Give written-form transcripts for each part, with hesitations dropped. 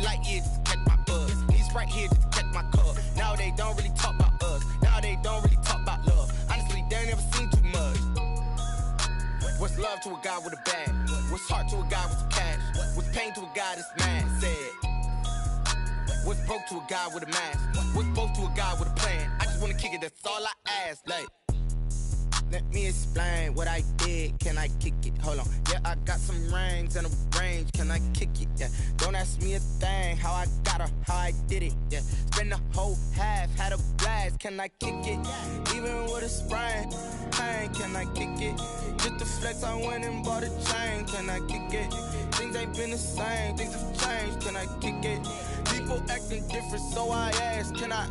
light years just to catch my buzz. These right here just to catch my cub. Now they don't really talk about us. Now they don't really talk about love. Honestly, they ain't never seen too much. What's love to a guy with a bag? What's heart to a guy with some cash? What's pain to a guy that's mad? Said. What's broke to a guy with a mask? What's both to a guy with a plan? I just wanna kick it, that's all I ask. Like, let me explain what I did. Can I kick it? Hold on. Yeah, I got some rings and a range. Can I kick it? Yeah. Don't ask me a thing. How I got her, how I did it. Yeah. Spend the whole half, had a blast. Can I kick it? Even with a sprain. Pain, can I kick it? Just the flex, I went and bought a chain. Can I kick it? Things ain't been the same. Things have changed. Can I kick it? People acting different, so I ask. Can I?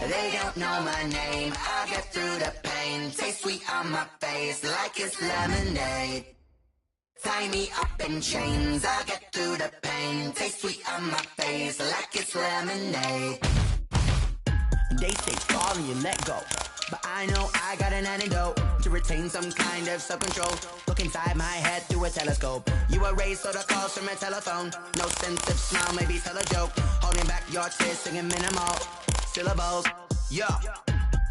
They don't know my name, I get through the pain. Taste sweet on my face like it's lemonade. Tie me up in chains, I get through the pain. Taste sweet on my face like it's lemonade. They say fall and you let go, but I know I got an antidote to retain some kind of self-control. Look inside my head through a telescope. You erase all the calls from a telephone. No sense of smile, maybe tell a joke. Holding back your tears, singing minimal syllables. Yo,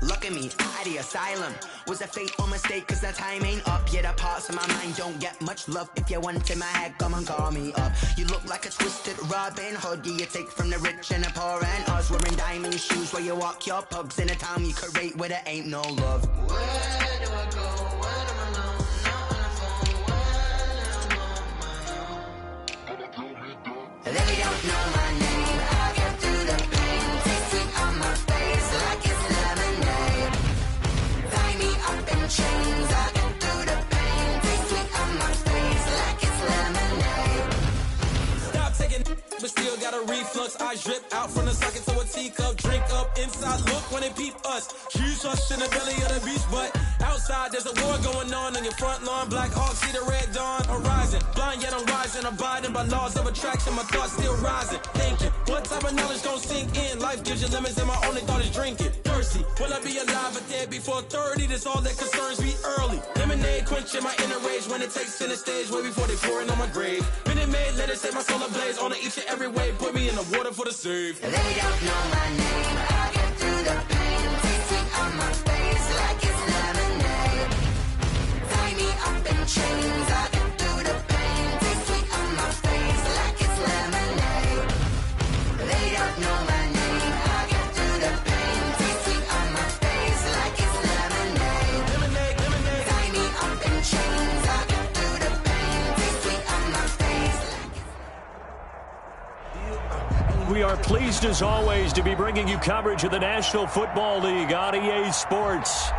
look at me, out of the asylum. Was a fate or mistake, cause the time ain't up. Yeah, the parts of my mind don't get much love. If you want in my head, come and call me up. You look like a twisted Robin Hood. You take from the rich and the poor and us. Wearing diamond shoes where you walk your pugs in a town you create where there ain't no love. Where do I go when I'm alone? Not on the phone, when I'm on my own. They don't know my name, I get through the pain. Taste sweet on my face like it's lemonade. Tie me up in chains, I get through the pain. Taste sweet on my face like it's lemonade. Stop taking but still got a reflux. I drip out from the socket to a teacup. Drink up inside, look when they peep us. Choose us in the belly of the beast, but outside there's a war going on your front lawn. Black Hawk, see the red dawn horizon. Blind yet I'm rising, abiding by laws of attraction. My thoughts still rising, thinking what type of knowledge gon' sink in? Life gives you lemons and my only thought is drinking. Thirsty, will I be alive or dead before 30? That's all that concerns me early. Lemonade quenching my inner rage when it takes center stage way before they pour it on my grave. Minute Maid, let it set my soul ablaze on each and every way. Put me in the water for the save. They don't know my name, I get through the pain. Taste sweet on my face like it's lemonade. Tie me up in chains, I get through the pain. Taste sweet on my face like it's lemonade. They don't know my name, I get through the pain. Taste sweet on my face like it's lemonade. Lemonade, lemonade. Tie me up in chains, I get through the pain. Taste sweet on my face like it's We are pleased as always to be bringing you coverage of the National Football League on EA Sports.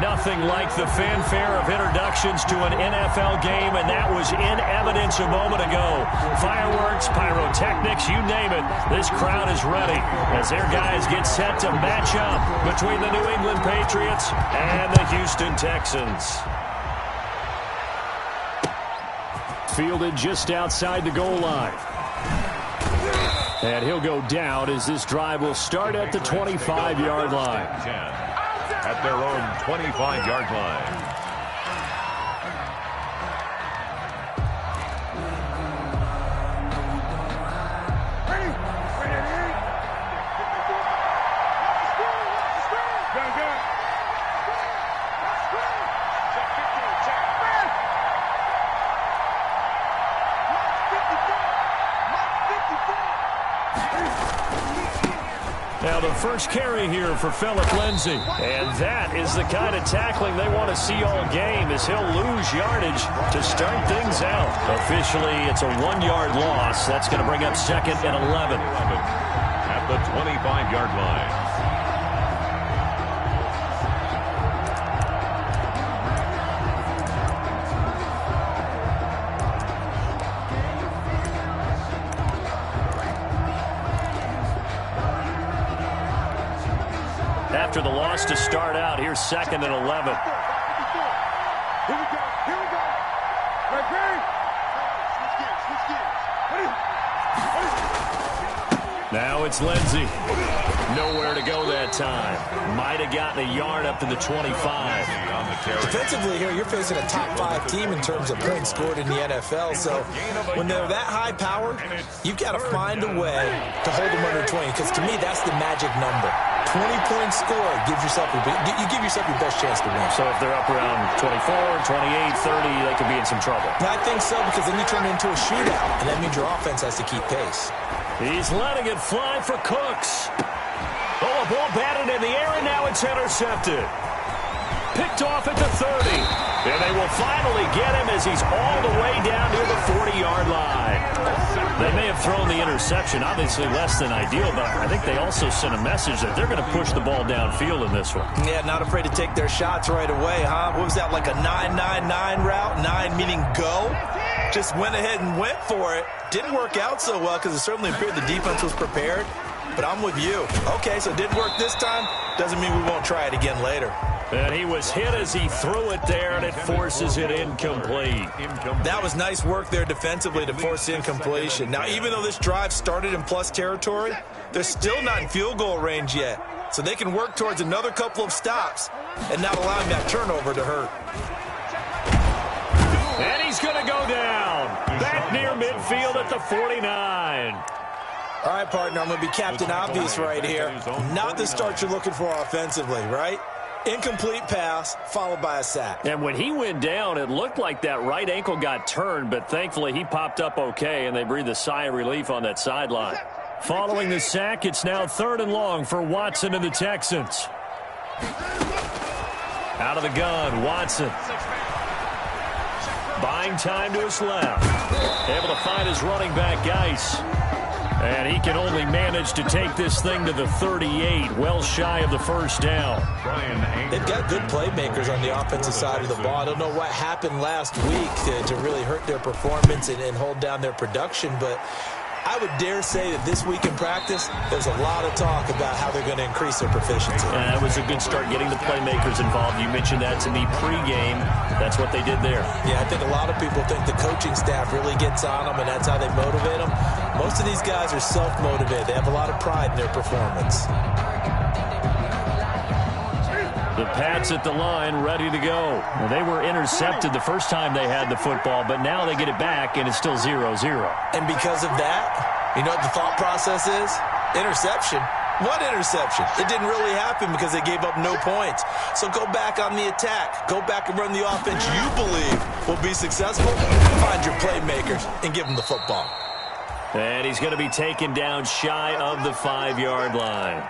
Nothing like the fanfare of introductions to an NFL game, and that was in evidence a moment ago. Fireworks, pyrotechnics, you name it. This crowd is ready as their guys get set to match up between the New England Patriots and the Houston Texans. Fielded just outside the goal line. And he'll go down as this drive will start at the 25-yard line. At their own 25-yard line. Now the first carry here for Phillip Lindsay. And that is the kind of tackling they want to see all game as he'll lose yardage to start things out. Officially, it's a 1-yard loss. That's going to bring up 2nd and 11. At the 25-yard line. after the loss to start out. Here's 2nd and 11. Here we go. Ready? Switch gears. Now it's Lindsey. Nowhere to go that time. Might have gotten a yard up to the 25. Defensively here, you're facing a top 5 team in terms of points scored in the NFL. So when they're that high powered, you've got to find a way to hold them under 20. Because to me, that's the magic number. 20 points scored gives yourself you give yourself your best chance to win. So if they're up around 24, 28, 30, they could be in some trouble. I think so, because then you turn it into a shootout, and that means your offense has to keep pace. He's letting it fly for Cooks. Oh, a ball batted in the air, and now it's intercepted. Picked off at the 30. And they will finally get him as he's all the way down near the 40-yard line. They may have thrown the interception, obviously less than ideal, but I think they also sent a message that they're going to push the ball downfield in this one. Yeah, not afraid to take their shots right away, huh? What was that, like a 9-9-9 route? 9 meaning go? Just went ahead and went for it. Didn't work out so well because it certainly appeared the defense was prepared. But I'm with you. Okay, so it didn't work this time. Doesn't mean we won't try it again later. And he was hit as he threw it there, and it forces it incomplete. That was nice work there defensively to force incompletion. Now, even though this drive started in plus territory, they're still not in field goal range yet. So they can work towards another couple of stops and not allowing that turnover to hurt. And he's going to go down. Back near midfield at the 49. All right, partner, I'm going to be Captain Obvious right here. Not the start you're looking for offensively, right? Incomplete pass, followed by a sack. And when he went down, it looked like that right ankle got turned, but thankfully he popped up okay, and they breathed a sigh of relief on that sideline. Following the sack, it's now 3rd and long for Watson and the Texans. Out of the gun, Watson. Buying time to his left. Able to find his running back, Geis. And he can only manage to take this thing to the 38, well shy of the first down. They've got good playmakers on the offensive side of the ball. I don't know what happened last week to really hurt their performance and hold down their production, but I would dare say that this week in practice, there's a lot of talk about how they're going to increase their proficiency. That was a good start getting the playmakers involved. You mentioned that to me pregame. That's what they did there. Yeah, I think a lot of people think the coaching staff really gets on them, and that's how they motivate them. Most of these guys are self-motivated. They have a lot of pride in their performance. The Pats at the line, ready to go. Well, they were intercepted the first time they had the football, but now they get it back, and it's still 0-0. And because of that, you know what the thought process is? Interception. What interception? It didn't really happen because they gave up no points. So go back on the attack. Go back and run the offense you believe will be successful. Find your playmakers and give them the football. And he's going to be taken down shy of the 5-yard line.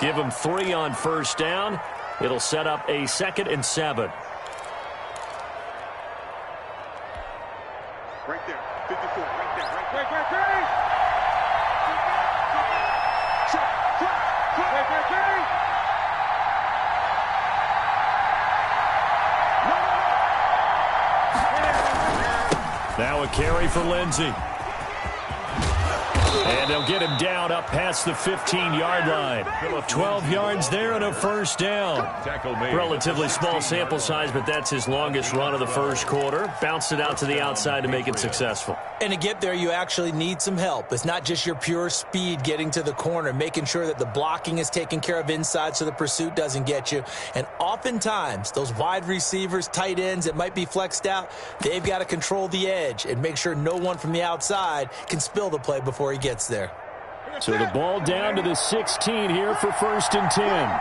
Give him 3 on first down. It'll set up a 2nd and 7. Right there, 54, right there, right. Now a carry for Lindsey. And they'll get him down up past the 15-yard line. 12 yards there and a first down. Relatively small sample size, but that's his longest run of the first quarter. Bounced it out to the outside to make it successful. And to get there, you actually need some help. It's not just your pure speed getting to the corner, making sure that the blocking is taken care of inside so the pursuit doesn't get you. And oftentimes, those wide receivers, tight ends that might be flexed out, they've got to control the edge and make sure no one from the outside can spill the play before he gets there. So the ball down to the 16 here for 1st and 10.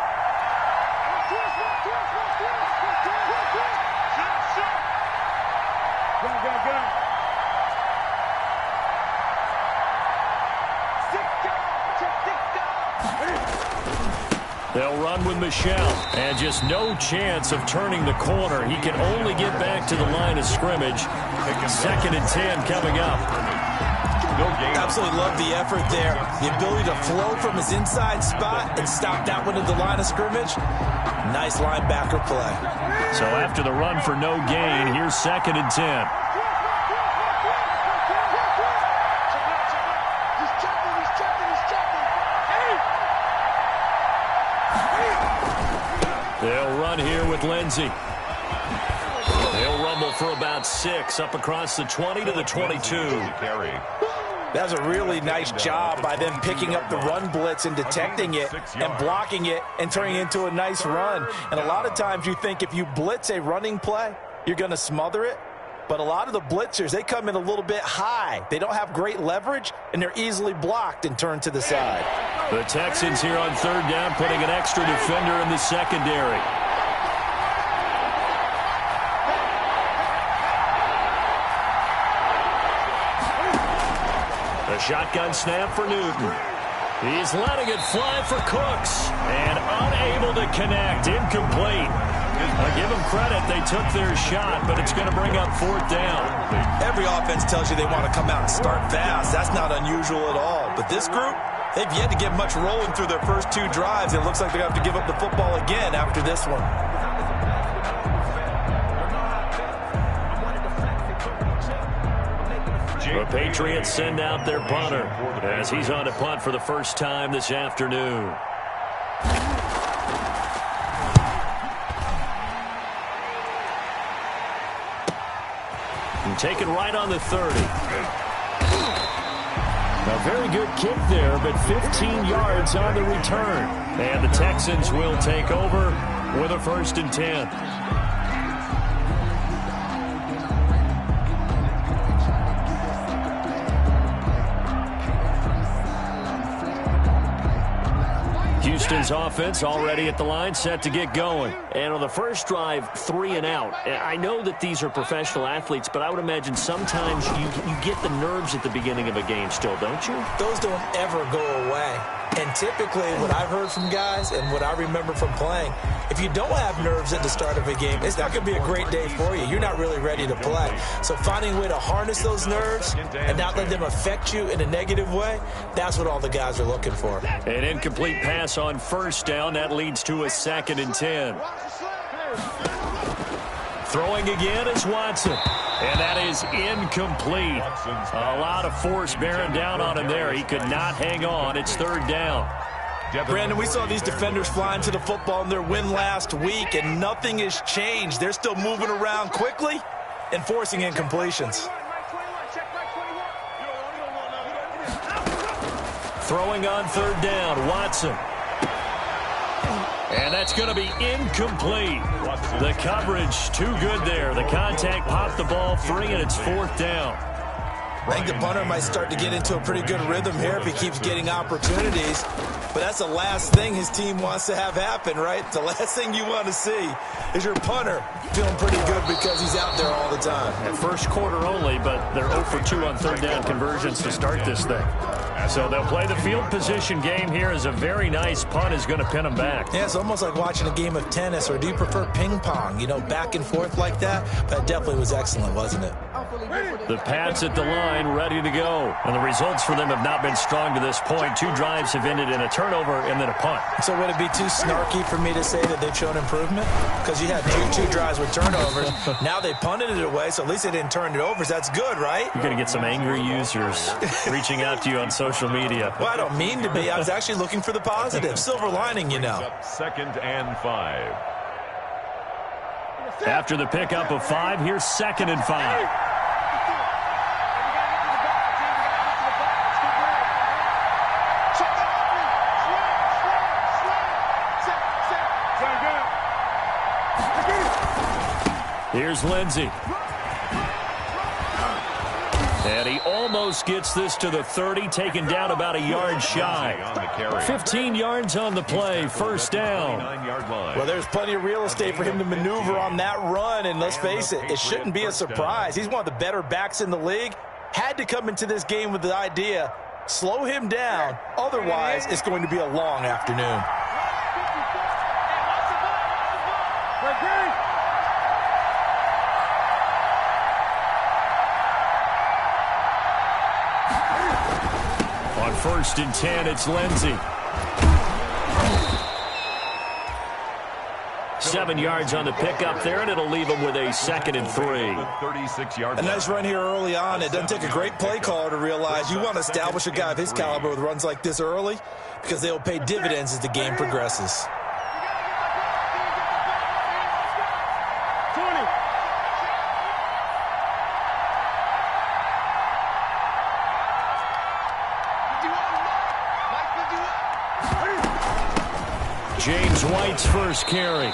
They'll run with Michelle, and just no chance of turning the corner. He can only get back to the line of scrimmage. 2nd and 10 coming up. Absolutely love the effort there. The ability to flow from his inside spot and stop that one at the line of scrimmage. Nice linebacker play. So after the run for no gain, here's 2nd and 10. They'll run here with Lindsey. They'll rumble for about 6 up across the 20 to the 22. That's a really nice job by them picking up the run blitz and detecting it and blocking it and turning it into a nice run. And a lot of times you think if you blitz a running play, you're going to smother it. But a lot of the blitzers, they come in a little bit high. They don't have great leverage, and they're easily blocked and turned to the side. The Texans here on 3rd down, putting an extra defender in the secondary. The shotgun snap for Newton. He's letting it fly for Cooks, and unable to connect. Incomplete. I give them credit. They took their shot, but it's going to bring up 4th down. Every offense tells you they want to come out and start fast. That's not unusual at all. But this group, they've yet to get much rolling through their first 2 drives. It looks like they're going to have to give up the football again after this one. The Patriots send out their punter as he's on to punt for the first time this afternoon. And taken right on the 30. A very good kick there, but 15 yards on the return. And the Texans will take over with a 1st and 10. Houston's offense already at the line, set to get going. And on the first drive, 3 and out. I know that these are professional athletes, but I would imagine sometimes you get the nerves at the beginning of a game still, don't you? Those don't ever go away. And typically what I've heard from guys and what I remember from playing, if you don't have nerves at the start of a game, it's not going to be a great day for you. You're not really ready to play. So finding a way to harness those nerves and not let them affect you in a negative way, that's what all the guys are looking for. An incomplete pass on 1st down. That leads to a 2nd and 10. Throwing again is Watson. And that is incomplete. A lot of force bearing down on him there. He could not hang on. It's 3rd down. Brandon, we saw these defenders flying to the football in their win last week, and nothing has changed. They're still moving around quickly and forcing incompletions. Throwing on 3rd down, Watson. And that's going to be incomplete. The coverage too good there. The contact popped the ball free, and it's 4th down. I think the punter might start to get into a pretty good rhythm here if he keeps getting opportunities. But that's the last thing his team wants to have happen, right? The last thing you want to see is your punter feeling pretty good because he's out there all the time. At first quarter only, but they're 0 for 2 on 3rd down conversions to start this thing. So they'll play the field position game here as a very nice punt is going to pin them back. Yeah, it's almost like watching a game of tennis, or do you prefer ping pong? You know, back and forth like that? That definitely was excellent, wasn't it? The Pats at the line, ready to go. And the results for them have not been strong to this point. 2 drives have ended in a turnover and then a punt. So would it be too snarky for me to say that they've shown improvement? Because you had two drives with turnovers. Now they punted it away, so at least they didn't turn it over. So that's good, right? You're going to get some angry users reaching out to you on social media. Well, I don't mean to be. I was actually looking for the positive. Silver lining, you know. 2nd and 5. After the pickup of 5, here's 2nd and 5. Here's Lindsey. And he almost gets this to the 30, taken down about a yard shy. 15 yards on the play, 1st down. Well, there's plenty of real estate for him to maneuver on that run, and let's face it, it shouldn't be a surprise. He's one of the better backs in the league. Had to come into this game with the idea, slow him down, otherwise it's going to be a long afternoon. On 1st and 10, it's Lindsey. 7 yards on the pickup there, and it'll leave him with a 2nd and 3. A nice run here early on. It doesn't take a great play caller to realize you want to establish a guy of his caliber with runs like this early because they will pay dividends as the game progresses. James White's first carry.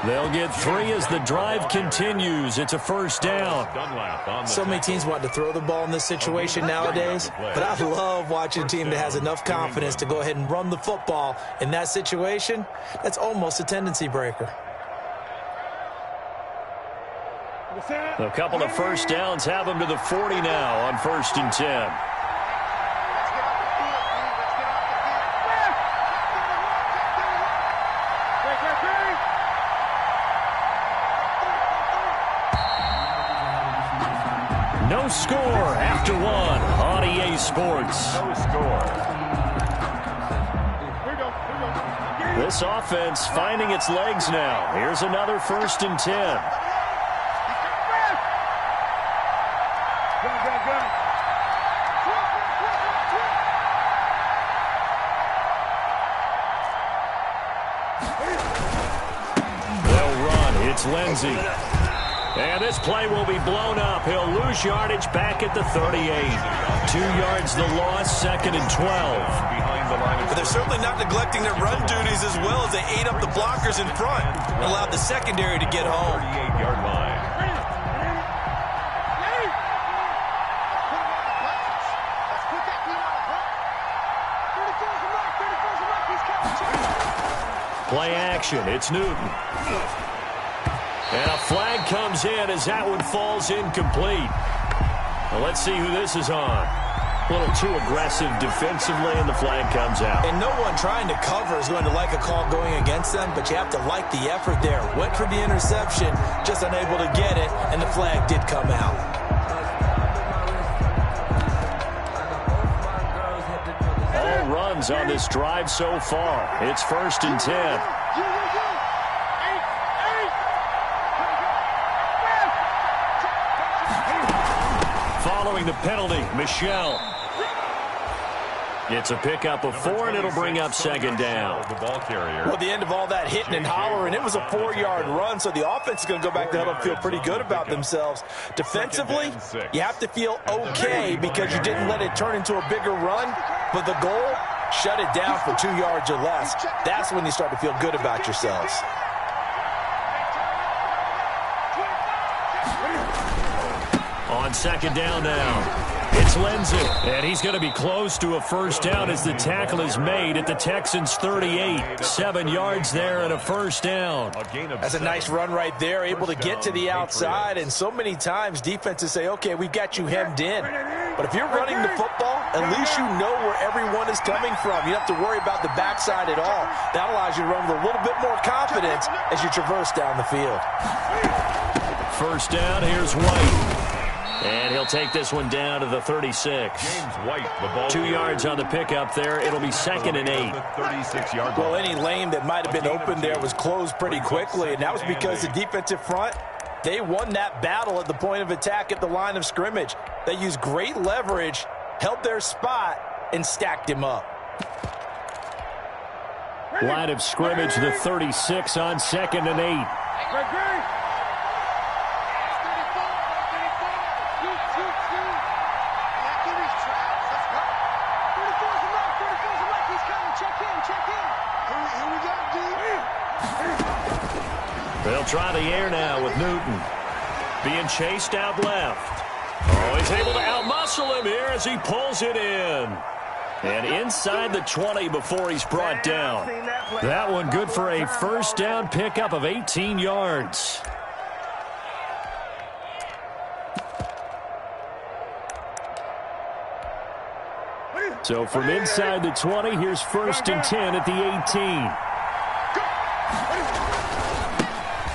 They'll get 3 as the drive continues. It's a first down. So many teams want to throw the ball in this situation nowadays, but I love watching a team that has enough confidence to go ahead and run the football. In that situation, that's almost a tendency breaker. A couple of first downs have them to the 40 now on 1st and 10. No score after 1 on EA Sports. No score. This offense finding its legs now. Here's another 1st and 10. They'll run. It's Lindsey. And this play will be blown up. He'll lose yardage back at the 38. 2 yards the loss, 2nd and 12. But they're certainly not neglecting their run duties as well as they ate up the blockers in front and allowed the secondary to get home. 38-yard line. Play action. It's Newton. And a flag comes in as that one falls incomplete. Well, let's see who this is on. A little too aggressive defensively, and the flag comes out. And no one trying to cover is going to like a call going against them, but you have to like the effort there. Went for the interception, just unable to get it, and the flag did come out. All runs on this drive so far. It's 1st and 10. Following the penalty, Michelle. It's a pickup of 4, and it'll bring up 2nd down. The ball carrier. Well, the end of all that hitting and hollering, it was a 4-yard run, so the offense is going to go back to huddle and feel pretty good about themselves. Defensively, you have to feel okay because you didn't let it turn into a bigger run, but the goal, shut it down for 2 yards or less. That's when you start to feel good about yourselves. On 2nd down now. It's Lindsey, and he's going to be close to a first down as the tackle is made at the Texans' 38. 7 yards there and a first down. That's a nice run right there, able to get to the outside, and so many times defenses say, okay, we've got you hemmed in. But if you're running the football, at least you know where everyone is coming from. You don't have to worry about the backside at all. That allows you to run with a little bit more confidence as you traverse down the field. First down, here's White. And he'll take this one down to the 36. James White, the ball 2 yards on the pickup there. It'll be 2nd and 8. 36-yard Well, any lane that might have been open there was closed pretty quickly, and that was because the defensive front, they won that battle at the point of attack at the line of scrimmage. They used great leverage, held their spot, and stacked him up. Line of scrimmage, the 36 on 2nd and 8. They'll try the air now with Newton. Being chased out left. Oh, he's able to outmuscle him here as he pulls it in. And inside the 20 before he's brought down. That one good for a first down pickup of 18 yards. So from inside the 20, here's 1st and 10 at the 18.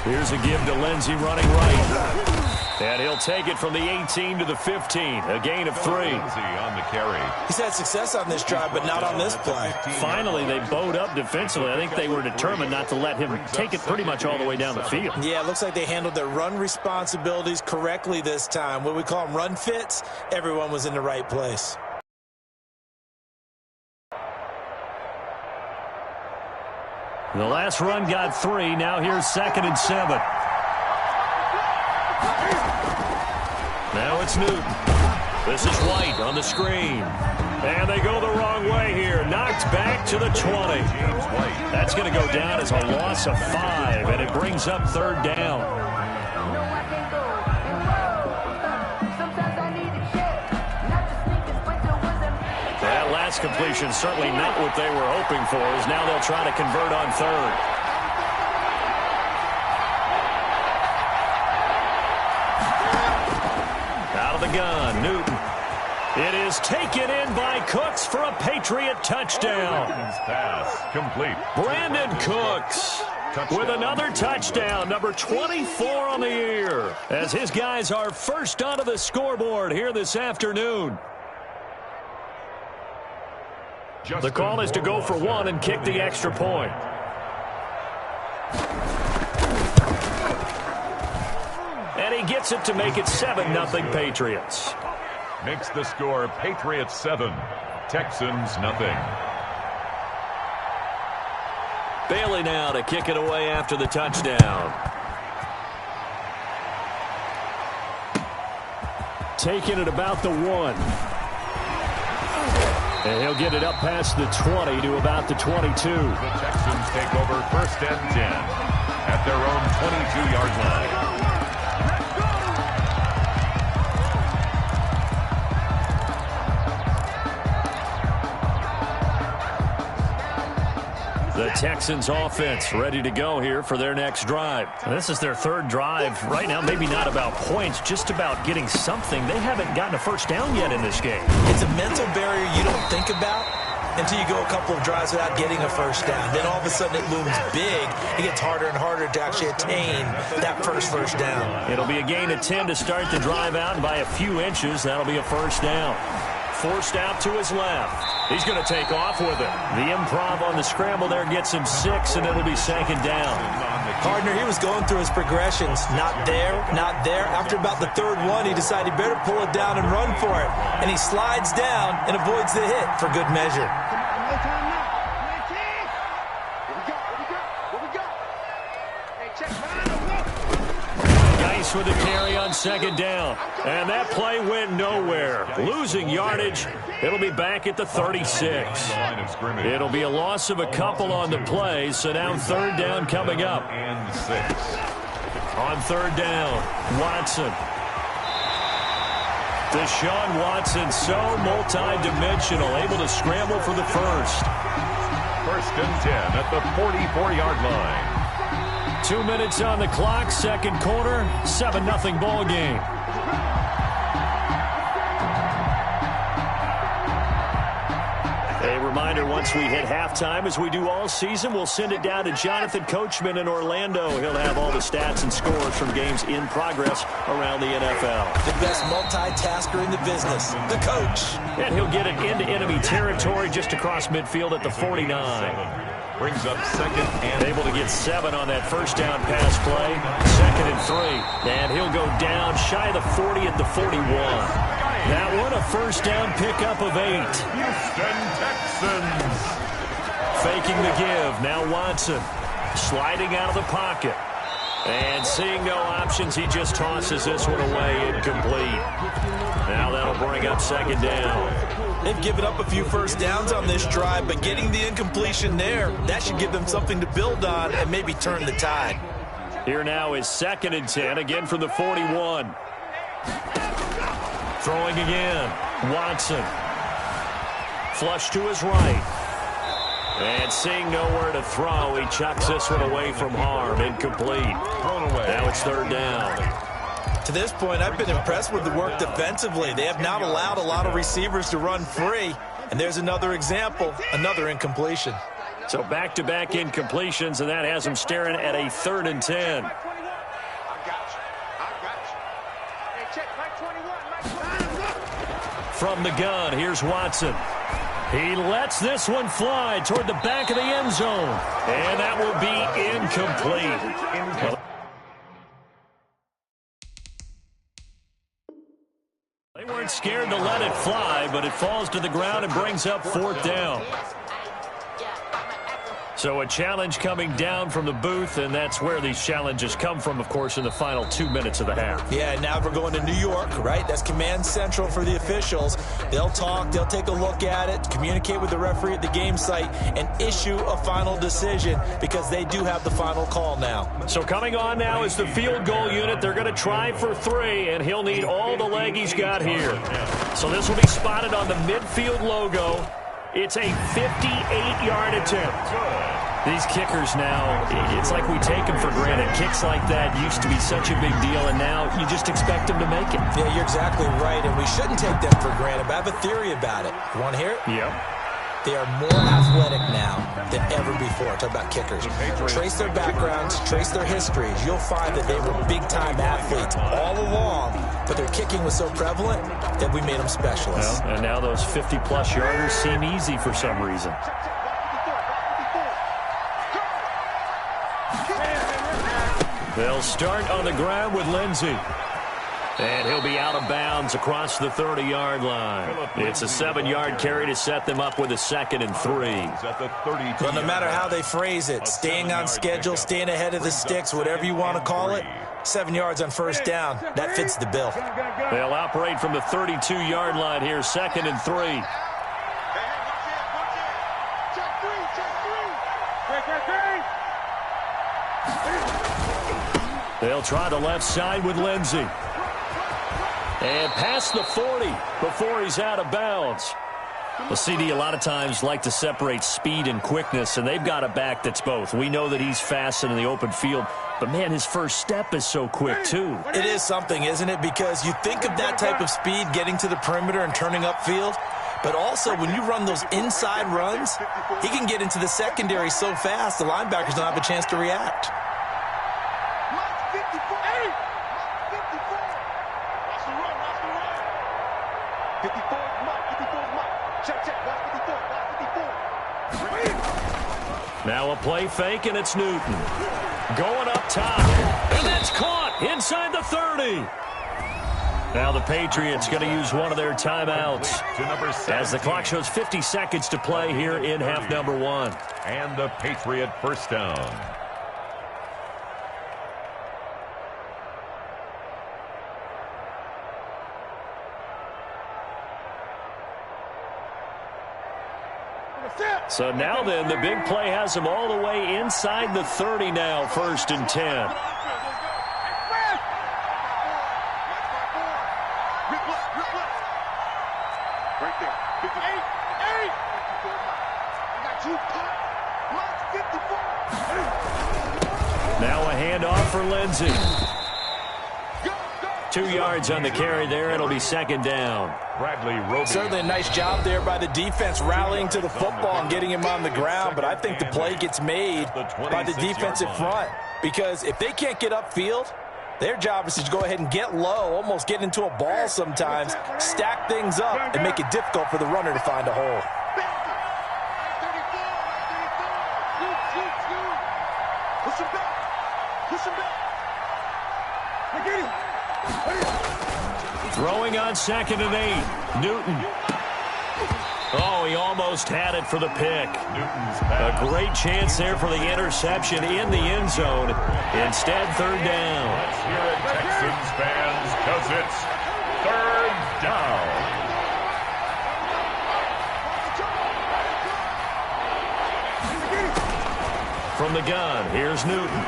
Here's a give to Lindsey running right. And he'll take it from the 18 to the 15. A gain of 3. Lindsey on the carry. He's had success on this drive, but not on this play. Finally, they bowed up defensively. I think they were determined not to let him take it pretty much all the way down the field. Yeah, it looks like they handled their run responsibilities correctly this time. What we call them run fits, everyone was in the right place. The last run got 3. Now here's 2nd and 7. Now it's Newton. This is White on the screen. And they go the wrong way here. Knocked back to the 20. That's going to go down as a loss of 5, and it brings up third down. That last completion certainly not what they were hoping for, as now they'll try to convert on third. Out of the gun, Newton. It is taken in by Cooks for a Patriot touchdown. Pass complete. Brandon Cooks with another touchdown, number 24 on the year, as his guys are first onto the scoreboard here this afternoon. The call is to go for one and kick the extra point. And he gets it to make it 7-0 Patriots. Makes the score Patriots 7, Texans nothing. Bailey now to kick it away after the touchdown. Taking it about the 1. And he'll get it up past the 20 to about the 22. The Texans take over 1st and 10 at their own 22-yard line. The Texans offense ready to go here for their next drive. This is their third drive right now. Maybe not about points, just about getting something. They haven't gotten a first down yet in this game. It's a mental barrier you don't think about until you go a couple of drives without getting a first down. Then all of a sudden it looms big. It gets harder and harder to actually attain that first down. It'll be a gain of 10 to start the drive out, and by a few inches, that'll be a first down. Forced out to his left. He's going to take off with it. The improv on the scramble there gets him 6, and it'll be 2nd down. Partner, he was going through his progressions. Not there, not there. After about the 3rd one, he decided he better pull it down and run for it. And he slides down and avoids the hit for good measure. With a carry on 2nd down. And that play went nowhere. Losing yardage. It'll be back at the 36. It'll be a loss of a couple on the play, so now 3rd down coming up. And 6. On 3rd down, Watson. Deshaun Watson, so multi-dimensional, able to scramble for the first. 1st and 10 at the 44-yard line. 2 minutes on the clock, 2nd quarter, 7-0 ball game. A reminder, once we hit halftime, as we do all season, we'll send it down to Jonathan Coachman in Orlando. He'll have all the stats and scores from games in progress around the NFL. The best multitasker in the business, the coach. And he'll get it into enemy territory just across midfield at the 49. Brings up 2nd and able to get 7 on that first down pass play. 2nd and 3. And he'll go down shy of the 40 at the 41. That one a first down pickup of 8. Houston Texans. Faking the give. Now Watson sliding out of the pocket. And seeing no options, he just tosses this one away incomplete. Now that'll bring up 2nd down. They've given up a few first downs on this drive, but getting the incompletion there, that should give them something to build on and maybe turn the tide. Here now is 2nd and 10, again from the 41. Throwing again. Watson. Flush to his right. And seeing nowhere to throw, he chucks this one away from harm. Incomplete. Thrown away. Now it's 3rd down. To this point, I've been impressed with the work defensively. They have not allowed a lot of receivers to run free. And there's another example, another incompletion. So back-to-back incompletions, and that has them staring at a 3rd and 10. From the gun, here's Watson. He lets this one fly toward the back of the end zone. And that will be incomplete. They weren't scared to let it fly, but it falls to the ground and brings up 4th down. So a challenge coming down from the booth, and that's where these challenges come from, of course, in the final 2 minutes of the half. Yeah, now we're going to New York, right? That's command central for the officials. They'll talk, they'll take a look at it, communicate with the referee at the game site, and issue a final decision because they do have the final call now. So coming on now is the field goal unit. They're going to try for 3, and he'll need all the leg he's got here. So this will be spotted on the midfield logo. It's a 58-yard attempt. These kickers now, it's like we take them for granted. Kicks like that used to be such a big deal, and now you just expect them to make it. Yeah, you're exactly right, and we shouldn't take them for granted, but I have a theory about it. You want to hear it? Yep. They are more athletic now than ever before. Talk about kickers. Trace their backgrounds, trace their histories. You'll find that they were big-time athletes all along, but their kicking was so prevalent that we made them specialists. Well, and now those 50-plus yarders seem easy for some reason. They'll start on the ground with Lindsey. And he'll be out of bounds across the 30-yard line. It's a 7-yard carry to set them up with a 2nd and 3. Well, no matter how they phrase it, staying on schedule, staying ahead of the sticks, whatever you want to call it, 7 yards on first down, that fits the bill. They'll operate from the 32-yard line here, 2nd and 3. They'll try the left side with Lindsey. And past the 40 before he's out of bounds. The CD a lot of times like to separate speed and quickness, and they've got a back that's both. We know that he's fast in the open field, but, man, his first step is so quick, too. It is something, isn't it? Because you think of that type of speed getting to the perimeter and turning upfield, but also when you run those inside runs, he can get into the secondary so fast the linebackers don't have a chance to react. Now a play fake, and it's Newton. Going up top, and that's caught inside the 30. Now the Patriots going to use one of their timeouts as the clock shows 50 seconds to play here in half number 1. And the Patriot first down. So now then, the big play has him all the way inside the 30 now, 1st and 10. Now a handoff for Lindsey. 2 yards on the carry there. It'll be 2nd down. Certainly a nice job there by the defense rallying to the football and getting him on the ground, but I think the play gets made by the defensive front because if they can't get upfield, their job is to go ahead and get low, almost get into a ball sometimes, stack things up, and make it difficult for the runner to find a hole. Throwing on 2nd and 8. Newton. Oh, he almost had it for the pick. A great chance there for the interception in the end zone. Instead, 3rd down. Let's hear it, Texans fans, because it's 3rd down. From the gun, here's Newton.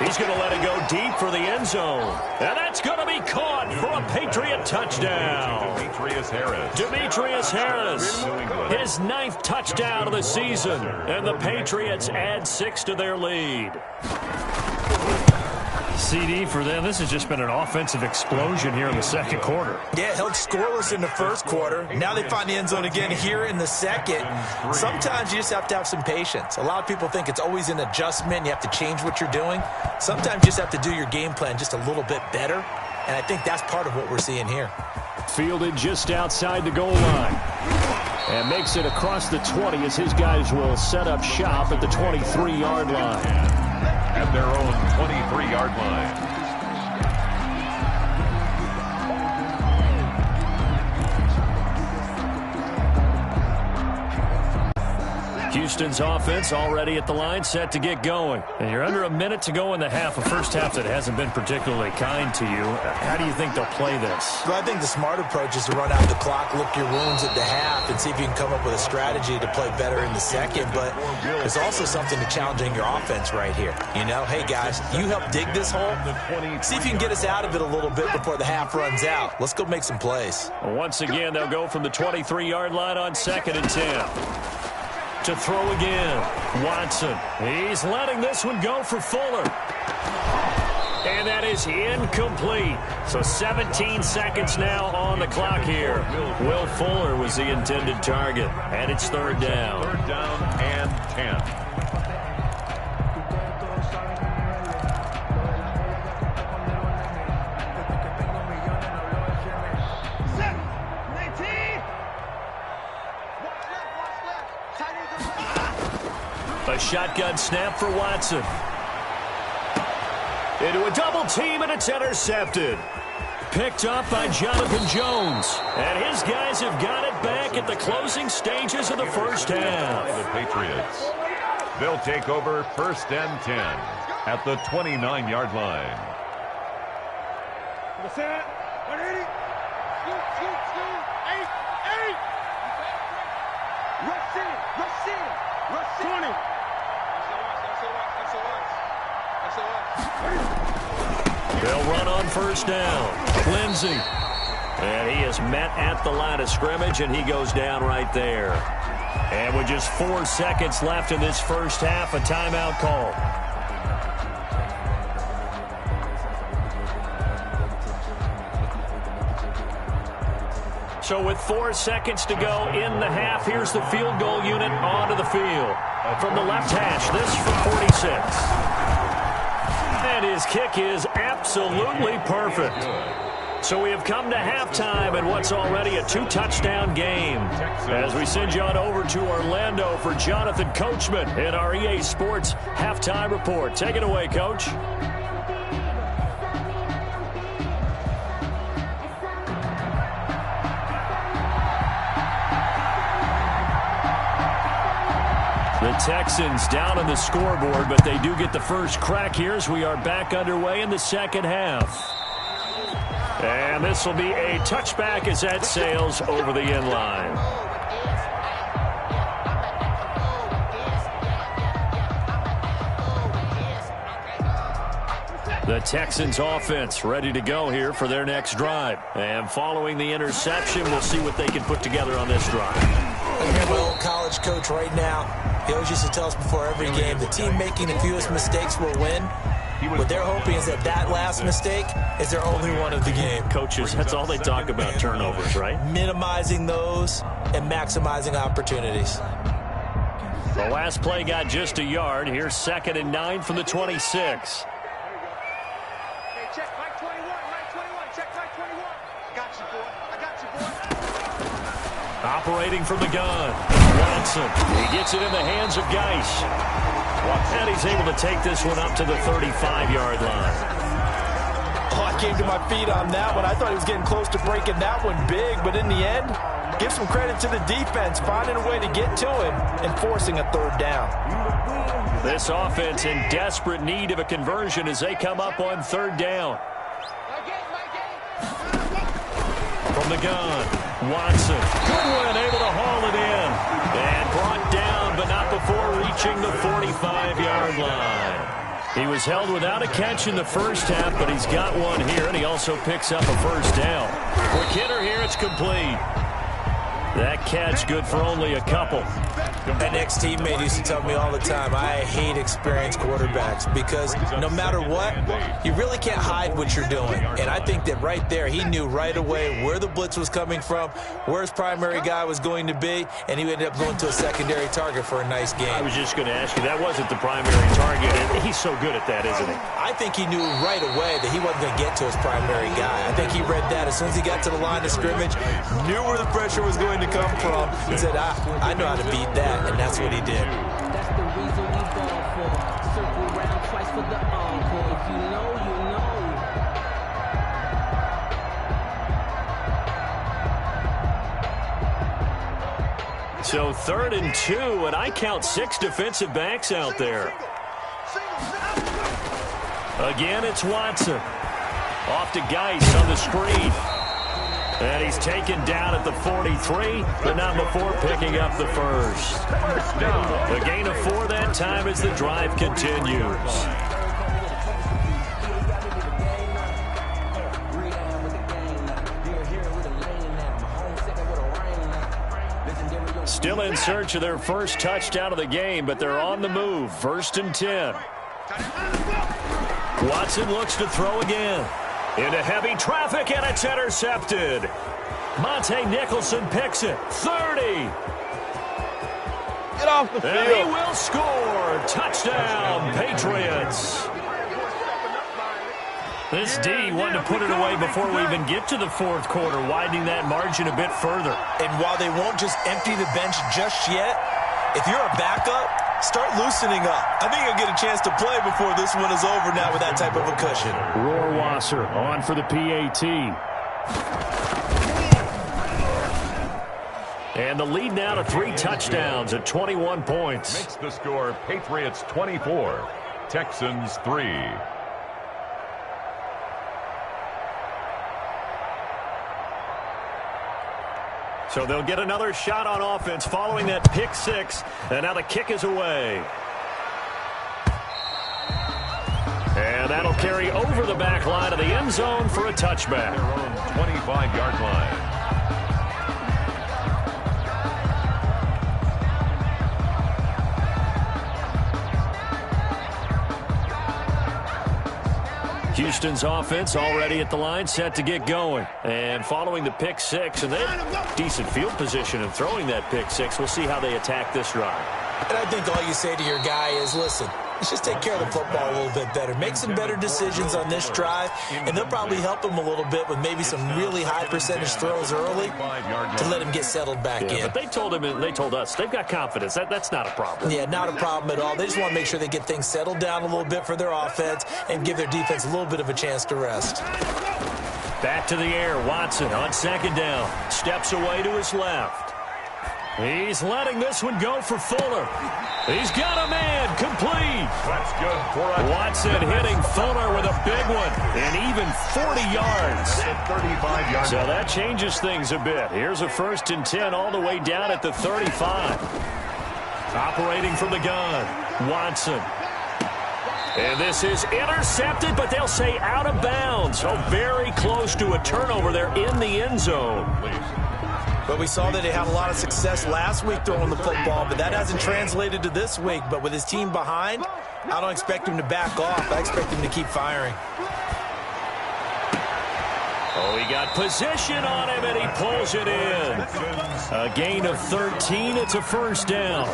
He's going to let it go deep for the end zone. And that's going to be caught for a Patriot touchdown. Demetrius Harris, his 9th touchdown of the season. And the Patriots add 6 to their lead. CD for them. This has just been an offensive explosion here in the second quarter. Yeah, held scoreless in the first quarter. Now they find the end zone again here in the second. Sometimes you just have to have some patience. A lot of people think it's always an adjustment. You have to change what you're doing. Sometimes you just have to do your game plan just a little bit better. And I think that's part of what we're seeing here. Fielded just outside the goal line. And makes it across the 20 as his guys will set up shop at the 23-yard line. At their own 23-yard line. Houston's offense already at the line, set to get going. And you're under a minute to go in the half, a first half that hasn't been particularly kind to you. How do you think they'll play this? Well, I think the smart approach is to run out the clock, lick your wounds at the half, and see if you can come up with a strategy to play better in the second. But there's also something to challenging your offense right here. You know, hey, guys, you help dig this hole. See if you can get us out of it a little bit before the half runs out. Let's go make some plays. Once again, they'll go from the 23-yard line on 2nd and 10. To throw again, Watson. He's letting this one go for Fuller. And that is incomplete. So 17 seconds now on the clock here. Will Fuller was the intended target. And it's 3rd down. 3rd down and 10. A shotgun snap for Watson. Into a double team, and it's intercepted. Picked up by Jonathan Jones. And his guys have got it back at the closing stages of the first half. The Patriots. They'll take over 1st and 10 at the 29-yard line. They'll run on 1st down. Lindsey. And he is met at the line of scrimmage, and he goes down right there. And with just 4 seconds left in this first half, a timeout call. So with 4 seconds to go in the half, here's the field goal unit onto the field. From the left hash, this from 46. And his kick is absolutely perfect. So we have come to halftime in what's already a 2-touchdown game. As we send you on over to Orlando for Jonathan Coachman in our EA Sports Halftime Report. Take it away, Coach. The Texans down on the scoreboard, but they do get the first crack here as we are back underway in the second half. And this will be a touchback as that sails over the end line. The Texans offense ready to go here for their next drive. And following the interception, we'll see what they can put together on this drive. I hear my old college coach right now. He always used to tell us before every game, the team making the fewest mistakes will win. What they're hoping is that last mistake is their only one of the game. Coaches, that's all they talk about, turnovers, right? Minimizing those and maximizing opportunities. The last play got just a yard. Here's 2nd and 9 from the 26. Operating from the gun, Watson. He gets it in the hands of Geis. And he's able to take this one up to the 35-yard line. Oh, I came to my feet on that one. I thought he was getting close to breaking that one big, but in the end, give some credit to the defense, finding a way to get to him and forcing a 3rd down. This offense in desperate need of a conversion as they come up on 3rd down. From the gun, Watson. Goodwin able to haul it in. And brought down, but not before reaching the 45-yard line. He was held without a catch in the first half, but he's got one here, and he also picks up a 1st down. Quick hitter here, it's complete. That catch good for only a couple. An ex-teammate used to tell me all the time, I hate experienced quarterbacks because no matter what, you really can't hide what you're doing. And I think that right there, he knew right away where the blitz was coming from, where his primary guy was going to be, and he ended up going to a secondary target for a nice game. I was just going to ask you, that wasn't the primary target, and he's so good at that, isn't he? I think he knew right away that he wasn't going to get to his primary guy. I think he read that as soon as he got to the line of scrimmage, knew where the pressure was going to come from, and said, I know how to beat that. And that's what he did. That's the reason we ball for. Circle round twice for the encore. If you know, you know. So 3rd and 2, and I count 6 defensive backs out there. Again, it's Watson. Off to Geis on the screen. And he's taken down at the 43, but not before picking up the first. A gain of 4 that time as the drive continues. Still in search of their first touchdown of the game, but they're on the move. 1st and 10. Watson looks to throw again. Into heavy traffic, and it's intercepted. Monte Nicholson picks it. 30. Get off the field. And he will score. Touchdown, Patriots. This D wanted to put it away before we even get to the 4th quarter, widening that margin a bit further. And while they won't just empty the bench just yet, if you're a backup, start loosening up. I think you'll get a chance to play before this one is over now with that type of a cushion. Rohrwasser on for the PAT. And the lead now to 3 touchdowns at 21 points. Makes the score Patriots 24, Texans 3. So they'll get another shot on offense following that pick 6. And now the kick is away. And that'll carry over the back line of the end zone for a touchback. Their own 25-yard line. Houston's offense already at the line, set to get going. And following the pick 6, and they have decent field position in throwing that pick 6. We'll see how they attack this drive. And I think all you say to your guy is, listen, let's just take care of the football a little bit better. Make some better decisions on this drive, and they'll probably help him a little bit with maybe some really high percentage throws early to let him get settled back in. But they told him, and they told us, they've got confidence. That's not a problem. Yeah, not a problem at all. They just want to make sure they get things settled down a little bit for their offense and give their defense a little bit of a chance to rest. Back to the air. Watson on 2nd down. Steps away to his left. He's letting this one go for Fuller. He's got a man complete. That's good for a Watson hitting Fuller with a big one, and even 40 yards. 35 yards. So that changes things a bit. Here's a 1st and 10 all the way down at the 35. Operating from the gun, Watson. And this is intercepted, but they'll say out of bounds. So very close to a turnover there in the end zone. But we saw that they had a lot of success last week throwing the football, but that hasn't translated to this week. But with his team behind, I don't expect him to back off. I expect him to keep firing. Oh, he got position on him, and he pulls it in. A gain of 13. It's a 1st down.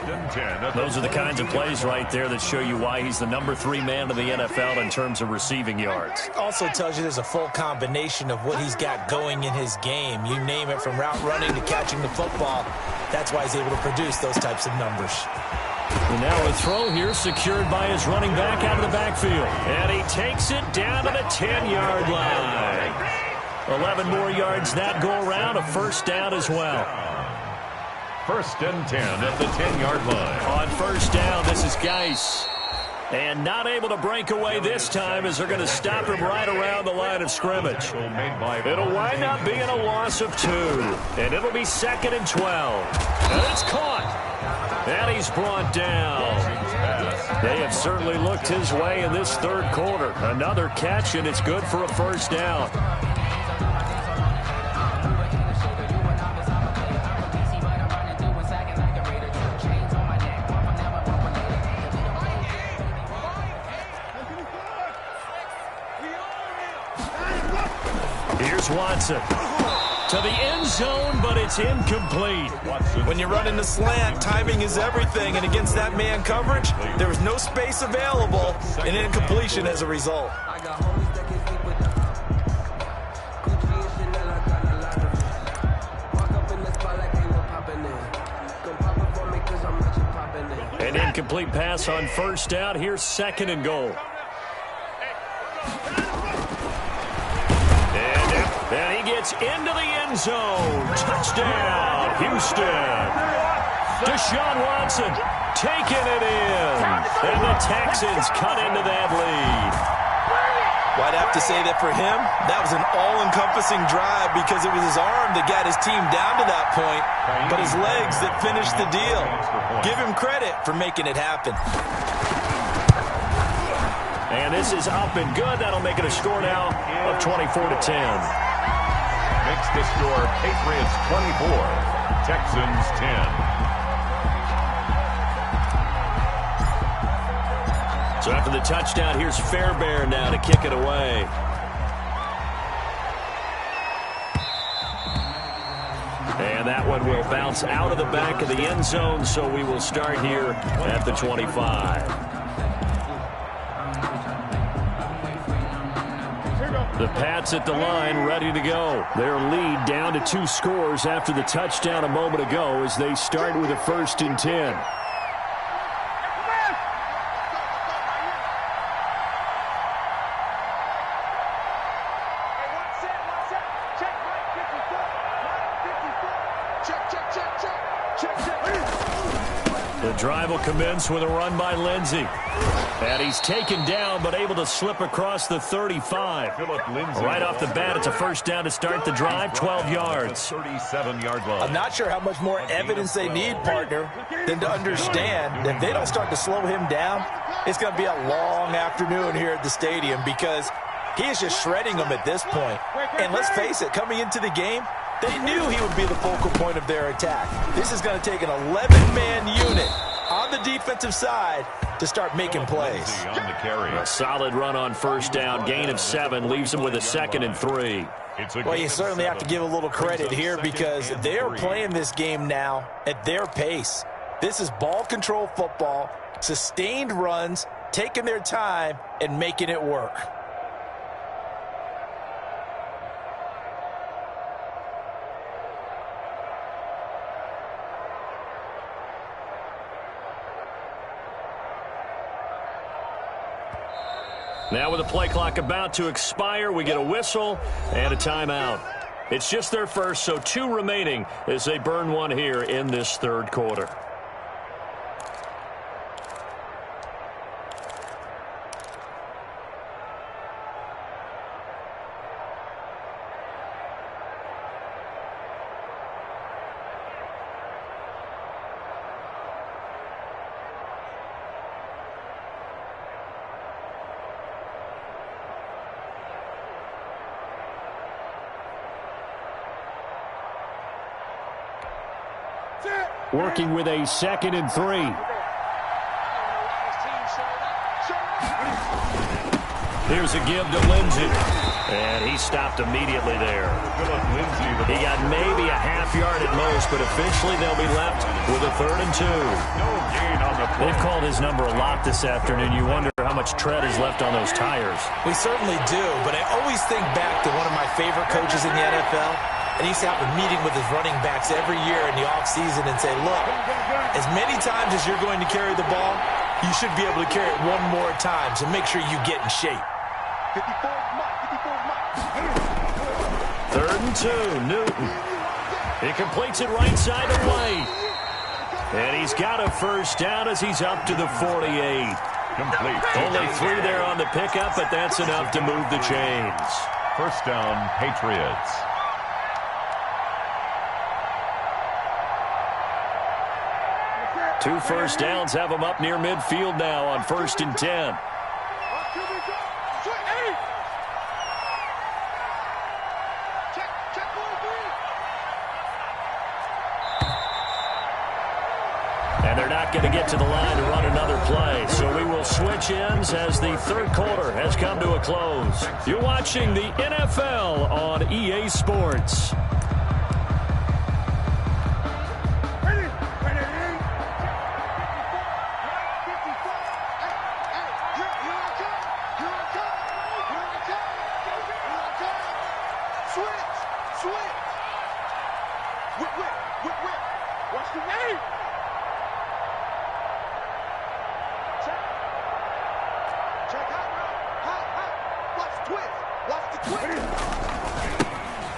Those are the kinds of plays right there that show you why he's the number 3 man in the NFL in terms of receiving yards. Also tells you there's a full combination of what he's got going in his game. You name it, from route running to catching the football. That's why he's able to produce those types of numbers. And now a throw here secured by his running back out of the backfield. And he takes it down to the 10-yard line. 11 more yards that go around, a 1st down as well. 1st and 10 at the 10-yard line. On 1st down, this is Geis. And not able to break away this time as they're going to stop him right around the line of scrimmage. It'll wind up being a loss of 2. And it'll be 2nd and 12. And it's caught. And he's brought down. They have certainly looked his way in this 3rd quarter. Another catch, and it's good for a 1st down. Here's Watson to the end zone, but it's incomplete. When you run in the slant, timing is everything, and against that man coverage, there was no space available, and incompletion as a result. An incomplete pass on 1st down. Here's 2nd and goal. And he gets into the end zone. Touchdown, Houston. Deshaun Watson taking it in. And the Texans cut into that lead. Well, I'd have to say that for him, that was an all-encompassing drive because it was his arm that got his team down to that point, but his legs that finished the deal. Give him credit for making it happen. And this is up and good. That'll make it a score now of 24-10. Makes the score Patriots 24, Texans 10. So after the touchdown, here's Fairbairn now to kick it away. And that one will bounce out of the back of the end zone, so we will start here at the 25. The Pats at the line, ready to go. Their lead down to 2 scores after the touchdown a moment ago as they start with a 1st and 10. The drive will commence with a run by Lindsey. And he's taken down, but able to slip across the 35. Right off the bat, it's a 1st down to start the drive, 12 yards. 37-yard line. I'm not sure how much more evidence they need, partner, than to understand that if they don't start to slow him down, it's going to be a long afternoon here at the stadium because he is just shredding them at this point. And let's face it, coming into the game, they knew he would be the focal point of their attack. This is going to take an 11-man unit on the defensive side to start making plays. On the carry. A solid run on 1st down, gain of 7, leaves him with a 2nd and 3. Well, you certainly have to give a little credit here because they're playing this game now at their pace. This is ball control football, sustained runs, taking their time and making it work. Now with the play clock about to expire, we get a whistle and a timeout. It's just their first, so 2 remaining as they burn one here in this 3rd quarter. Working with a 2nd and 3. Here's a give to Lindsey. And he stopped immediately there. He got maybe a half yard at most, but officially they'll be left with a 3rd and 2. They've called his number a lot this afternoon. You wonder how much tread is left on those tires. We certainly do, but I always think back to one of my favorite coaches in the NFL. And he used to have a meeting with his running backs every year in the offseason and say, look, as many times as you're going to carry the ball, you should be able to carry it one more time, so make sure you get in shape. 3rd and 2, Newton. He completes it right side of White. And he's got a 1st down as he's up to the 48. Complete. Only 3 there on the pickup, but that's enough to move the chains. 1st down, Patriots. 2 1st downs have them up near midfield now on 1st and 10. And they're not going to get to the line to run another play. So we will switch ends as the 3rd quarter has come to a close. You're watching the NFL on EA Sports.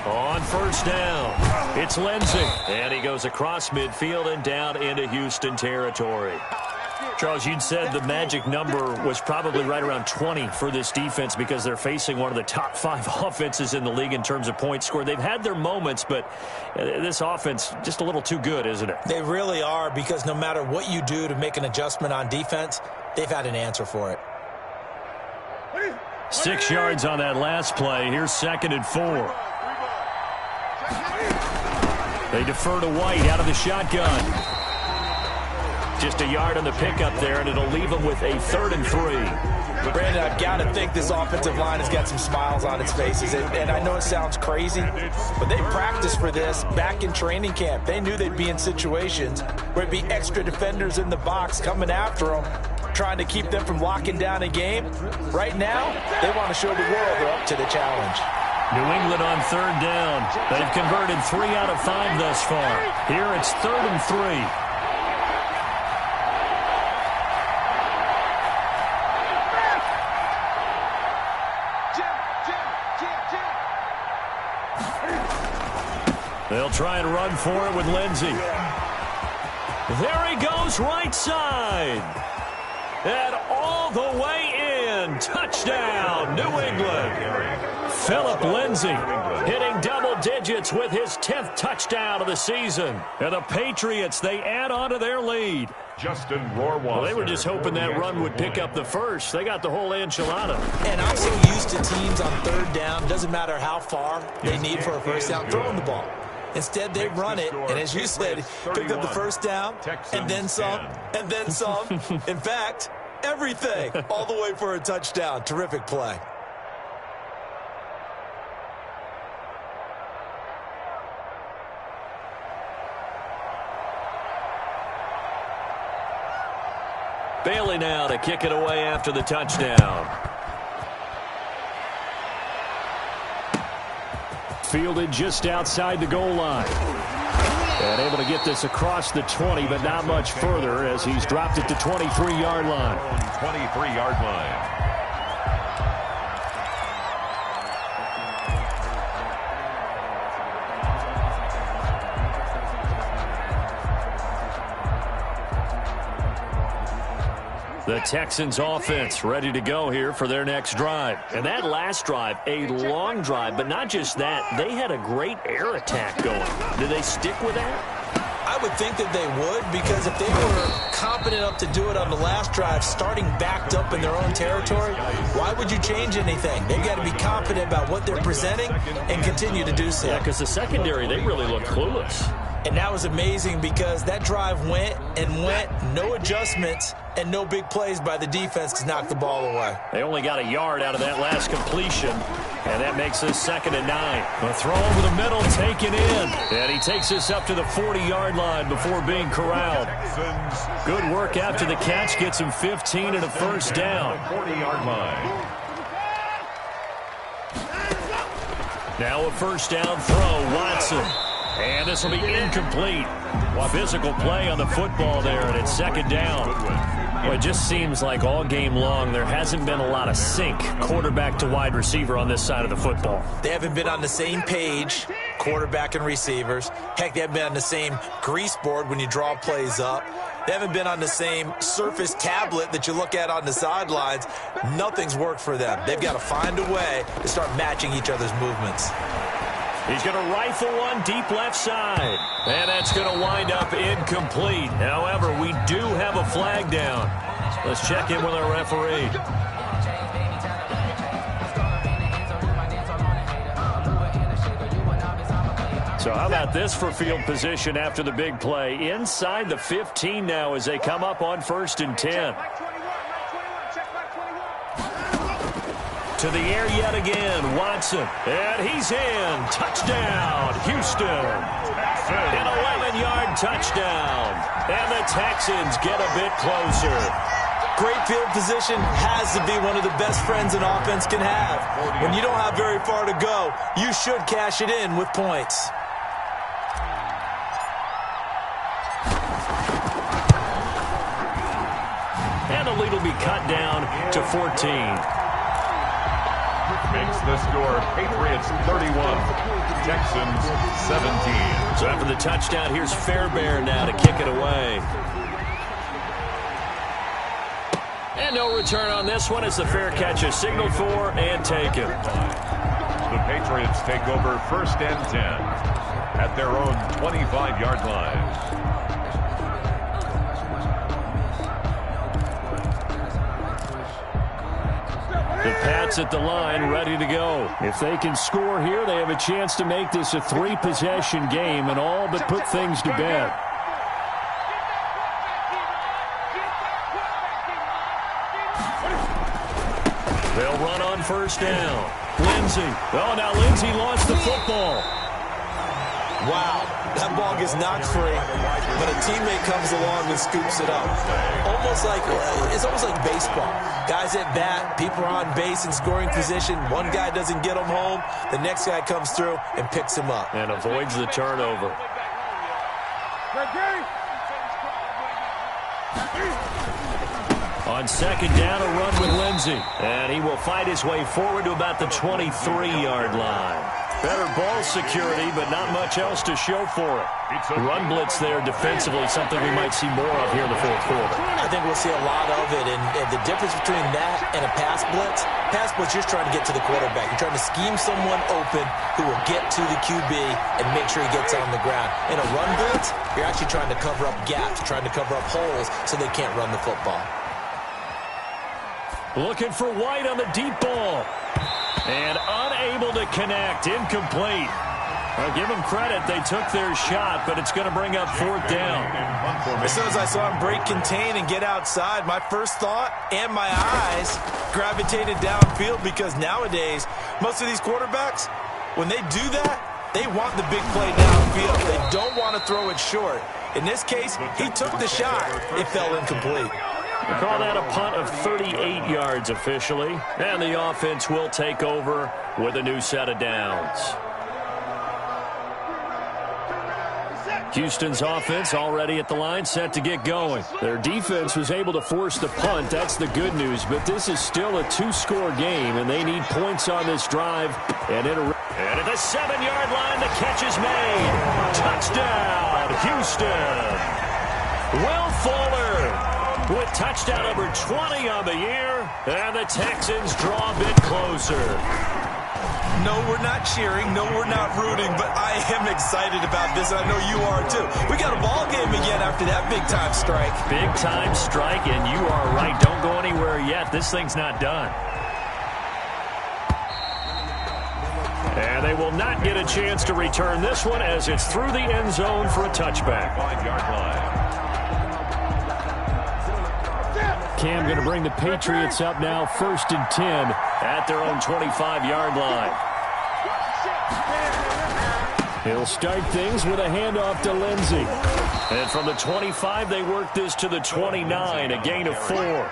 On 1st down. It's Lindsey, and he goes across midfield and down into Houston territory. Charles, you'd said the magic number was probably right around 20 for this defense because they're facing one of the top 5 offenses in the league in terms of points scored. They've had their moments, but this offense just a little too good, isn't it? They really are, because no matter what you do to make an adjustment on defense, they've had an answer for it. 6 yards on that last play. Here's 2nd and 4. They defer to White out of the shotgun. Just a yard on the pickup there, and it'll leave them with a 3rd and 3. Brandon, I've got to think this offensive line has got some smiles on its faces. And I know it sounds crazy, but they practiced for this back in training camp. They knew they'd be in situations where it'd be extra defenders in the box coming after them, trying to keep them from locking down a game. Right now, they want to show the world they're up to the challenge. New England on 3rd down. They've converted 3 out of 5 thus far. Here it's 3rd and 3. They'll try and run for it with Lindsey. There he goes, right side. And all the way in. Touchdown, New England. Philip Lindsey hitting double digits with his 10th touchdown of the season. And the Patriots, they add on to their lead. Justin Rohrwasser. Well, they were just hoping that run would pick up the first. They got the whole enchilada. And I'm so used to teams on 3rd down, doesn't matter how far they need for a first down, throwing the ball. Instead, they run it, and as you said, picked up the first down, and then some, and then some. In fact, everything, all the way for a touchdown. Terrific play. Bailey now to kick it away after the touchdown. Fielded just outside the goal line. And able to get this across the 20, but not much further as he's dropped it to 23-yard line. 23-yard line. The Texans offense ready to go here for their next drive. And that last drive, a long drive, but not just that. They had a great air attack going. Do they stick with that? I would think that they would, because if they were competent enough to do it on the last drive, starting backed up in their own territory, why would you change anything? They've got to be confident about what they're presenting and continue to do so. Yeah, because the secondary, they really looked clueless. And that was amazing because that drive went and went, no adjustments, and no big plays by the defense to knock the ball away. They only got a yard out of that last completion, and that makes this 2nd and 9. A throw over the middle, taken in, and he takes this up to the 40-yard line before being corralled. Good work after the catch, gets him 15 and a first down. 40-yard line. Now a first down throw, Watson. And this will be incomplete. Physical play on the football there, and it's 2nd down. Well, it just seems like all game long there hasn't been a lot of sync quarterback to wide receiver on this side of the football. They haven't been on the same page, quarterback and receivers. Heck, they haven't been on the same grease board when you draw plays up. They haven't been on the same surface tablet that you look at on the sidelines. Nothing's worked for them. They've got to find a way to start matching each other's movements. He's going to rifle one deep left side. And that's going to wind up incomplete. However, we do have a flag down. Let's check in with our referee. So how about this for field position after the big play? Inside the 15 now as they come up on 1st and 10. To the air yet again, Watson. And he's in. Touchdown, Houston. An 11-yard touchdown. And the Texans get a bit closer. Great field position has to be one of the best friends an offense can have. When you don't have very far to go, you should cash it in with points. And the lead will be cut down to 14. makes the score Patriots 31, Texans 17. So after the touchdown, here's Fairbairn now to kick it away. And no return on this one as the fair catch is signaled for and taken. The Patriots take over 1st and 10 at their own 25-yard line. The Pats at the line, ready to go. If they can score here, they have a chance to make this a 3-possession game and all but put things to bed. They'll run on 1st down. Lindsey. Oh, now Lindsey lost the football. Wow, that ball gets knocked free, but a teammate comes along and scoops it up. It's almost like baseball. Guys at bat, people are on base in scoring position. One guy doesn't get him home. The next guy comes through and picks him up. And avoids the turnover. On 2nd down, a run with Lindsey. And he will fight his way forward to about the 23-yard line. Better ball security, but not much else to show for it. Run blitz there defensively, something we might see more of here in the 4th quarter. I think we'll see a lot of it, and the difference between that and a pass blitz, you're trying to get to the quarterback. You're trying to scheme someone open who will get to the QB and make sure he gets on the ground. In a run blitz, you're actually trying to cover up gaps, trying to cover up holes so they can't run the football. Looking for White on the deep ball. And unable to connect. Incomplete. I'll give them credit. They took their shot, but it's going to bring up 4th down. As soon as I saw him break contain and get outside, my first thought and my eyes gravitated downfield because nowadays, most of these quarterbacks, when they do that, they want the big play downfield. They don't want to throw it short. In this case, he took the shot. It fell incomplete. We call that a punt of 38 yards officially. And the offense will take over with a new set of downs. Houston's offense already at the line, set to get going. Their defense was able to force the punt. That's the good news. But this is still a 2-score game, and they need points on this drive. And at the 7-yard line, the catch is made. Touchdown, Houston. Will Fuller with touchdown number 20 on the year, and the Texans draw a bit closer. No, we're not cheering. No, we're not rooting, but I am excited about this, and I know you are too. We got a ball game again after that big-time strike. Big-time strike, and you are right. Don't go anywhere yet. This thing's not done. And they will not get a chance to return this one as it's through the end zone for a touchback. 5-yard line. Cam going to bring the Patriots up now 1st and 10 at their own 25-yard line. He'll start things with a handoff to Lindsey. And from the 25, they work this to the 29, a gain of 4.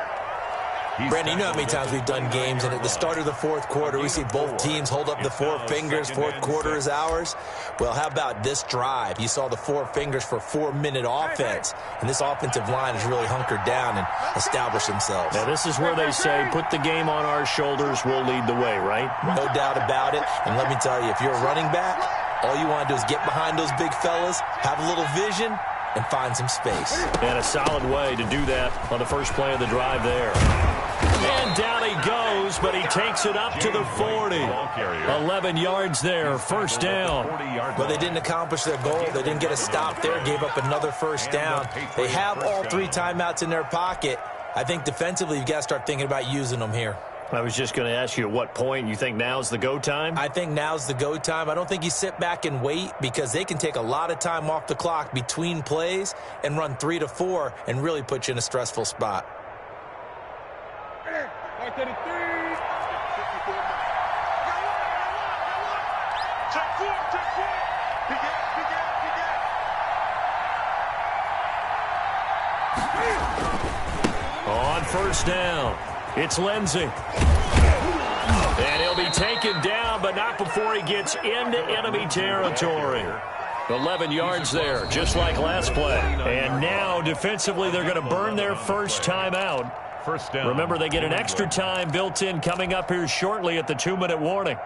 Brandon, you know how many times we've done games, and at the start of the 4th quarter, we see both teams hold up the 4 fingers. 4th quarter is ours. Well, how about this drive? You saw the 4 fingers for 4-minute offense, and this offensive line has really hunkered down and established themselves. Now, this is where they say, put the game on our shoulders, we'll lead the way, right? No doubt about it, and let me tell you, if you're a running back, all you want to do is get behind those big fellas, have a little vision, and find some space. And a solid way to do that on the first play of the drive there. And down he goes, but he takes it up to the 40. 11 yards there, 1st down. Well, they didn't accomplish their goal. They didn't get a stop there, gave up another 1st down. They have all 3 timeouts in their pocket. I think defensively, you've got to start thinking about using them here. I was just going to ask you at what point you think now's the go time? I think now's the go time. I don't think you sit back and wait because they can take a lot of time off the clock between plays and run 3 to 4 and really put you in a stressful spot. On 1st down, it's Lindsey. And he'll be taken down, but not before he gets into enemy territory. 11 yards there, just like last play. And now, defensively, they're going to burn their first timeout. First down. Remember, they get an extra time built in coming up here shortly at the 2-minute warning.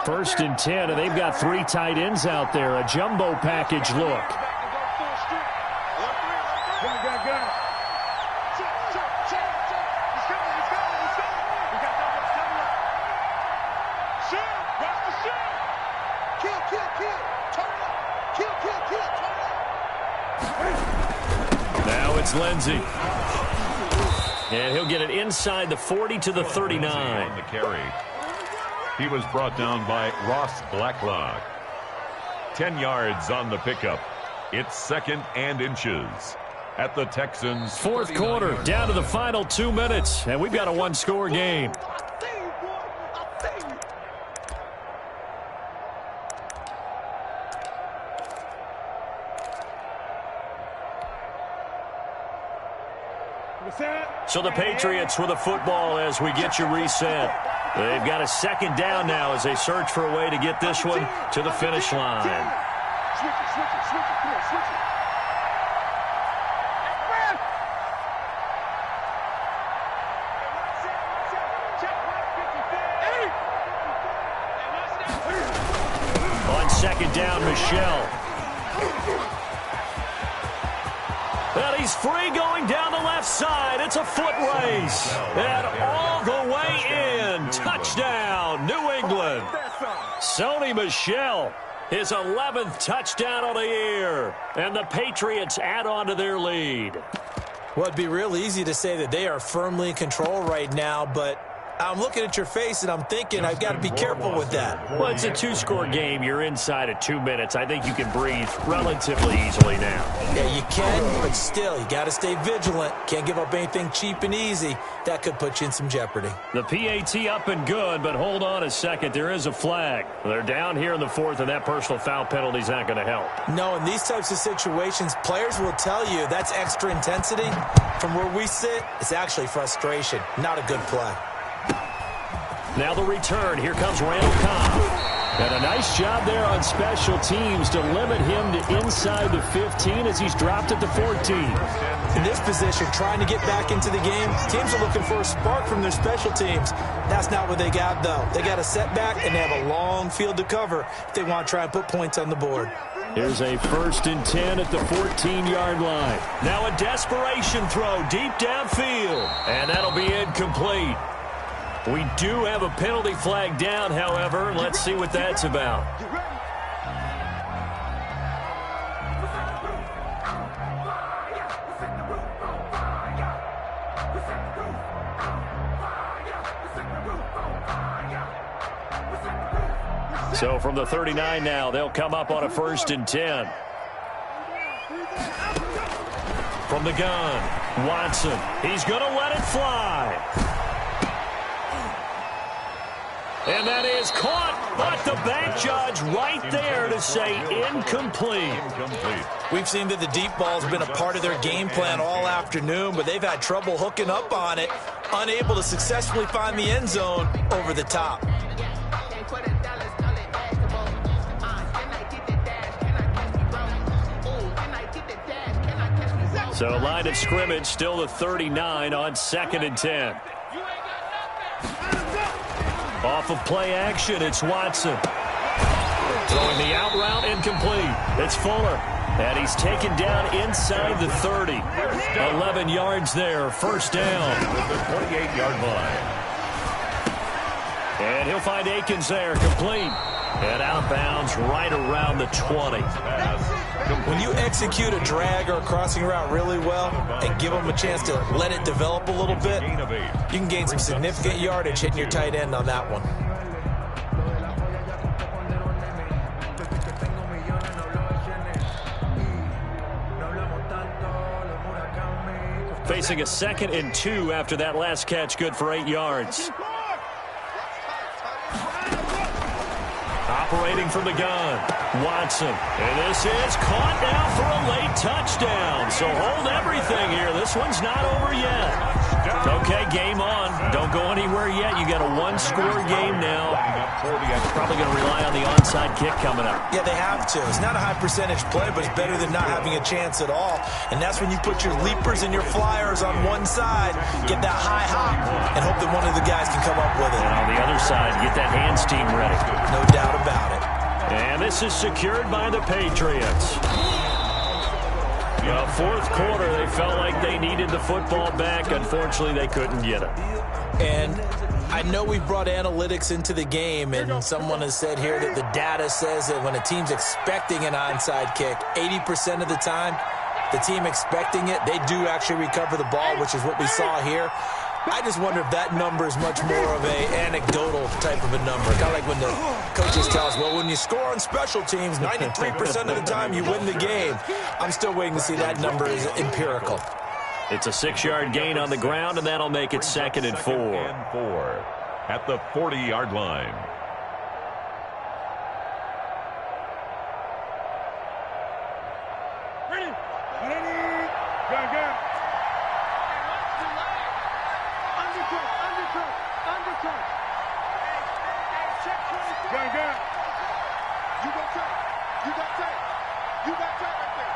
First and 10, and they've got 3 tight ends out there. A jumbo package look. Now it's Lindsey. And he'll get it inside the 40 to the 39. On the carry. He was brought down by Ross Blacklock. 10 yards on the pickup. It's 2nd and inches at the Texans. Fourth quarter, down to the final 2 minutes, and we've got a 1-score game. So the Patriots with the football as we get you reset. They've got a 2nd down now as they search for a way to get this one to the finish line. Switch it. Come on, switch it. On 2nd down, Michelle. Well, he's free going down the left side. It's a foot race. And all the way in. Touchdown, New England. Sony Michel, his 11th touchdown of the year. And the Patriots add on to their lead. Well, it'd be real easy to say that they are firmly in control right now, but I'm looking at your face and I'm thinking I've got to be careful with that. Well, it's a 2-score game. You're inside of 2 minutes. I think you can breathe relatively easily now. Yeah, you can, but still, you got to stay vigilant. Can't give up anything cheap and easy. That could put you in some jeopardy. The PAT up and good, but hold on a second. There is a flag. They're down here in the 4th, and that personal foul penalty is not going to help. No, in these types of situations, players will tell you that's extra intensity. From where we sit, it's actually frustration. Not a good play. Now the return. Here comes Randall Cobb. And a nice job there on special teams to limit him to inside the 15 as he's dropped at the 14. In this position, trying to get back into the game, teams are looking for a spark from their special teams. That's not what they got, though. They got a setback, and they have a long field to cover if they want to try and put points on the board. Here's a 1st and 10 at the 14-yard line. Now a desperation throw deep downfield. And that'll be incomplete. We do have a penalty flag down, however. Let's see what that's about. So from the 39 now, they'll come up on a 1st and 10. From the gun, Watson. He's going to let it fly. And that is caught, but the bank judge right there to say incomplete. We've seen that the deep ball's been a part of their game plan all afternoon, but they've had trouble hooking up on it, unable to successfully find the end zone over the top. So line of scrimmage still the 39 on 2nd and 10. Off of play action, it's Watson. Throwing the out route, incomplete. It's Fuller. And he's taken down inside the 30. 11 yards there, 1st down. At the 28-yard line. And he'll find Akins there, complete. And outbounds right around the 20. When you execute a drag or a crossing route really well and give them a chance to let it develop a little bit, you can gain some significant yardage hitting your tight end on that one. Facing a 2nd and 2 after that last catch, good for 8 yards. Operating from the gun. Watson. And this is caught now for a late touchdown. So hold everything here. This one's not over yet. Okay, game on. Don't go anywhere yet. You got a one-score game now. Probably going to rely on the onside kick coming up. Yeah, they have to. It's not a high-percentage play, but it's better than not having a chance at all. And that's when you put your leapers and your flyers on one side, get that high hop, and hope that one of the guys can come up with it. And on the other side, get that hands team ready. No doubt about it. And this is secured by the Patriots. The fourth quarter, they felt like they needed the football back. Unfortunately, they couldn't get it. And I know we've brought analytics into the game, and someone has said here that the data says that when a team's expecting an onside kick, 80% of the time, the team expecting it, they do actually recover the ball, which is what we saw here. I just wonder if that number is much more of a anecdotal type of a number. Kind of like when the coaches tell us, well, when you score on special teams, 93% of the time you win the game. I'm still waiting to see that number is empirical. It's a 6-yard gain on the ground, and that'll make it 2nd and 4. At the 40-yard line. Ready? Go. Undercut. Go. You got tape right there.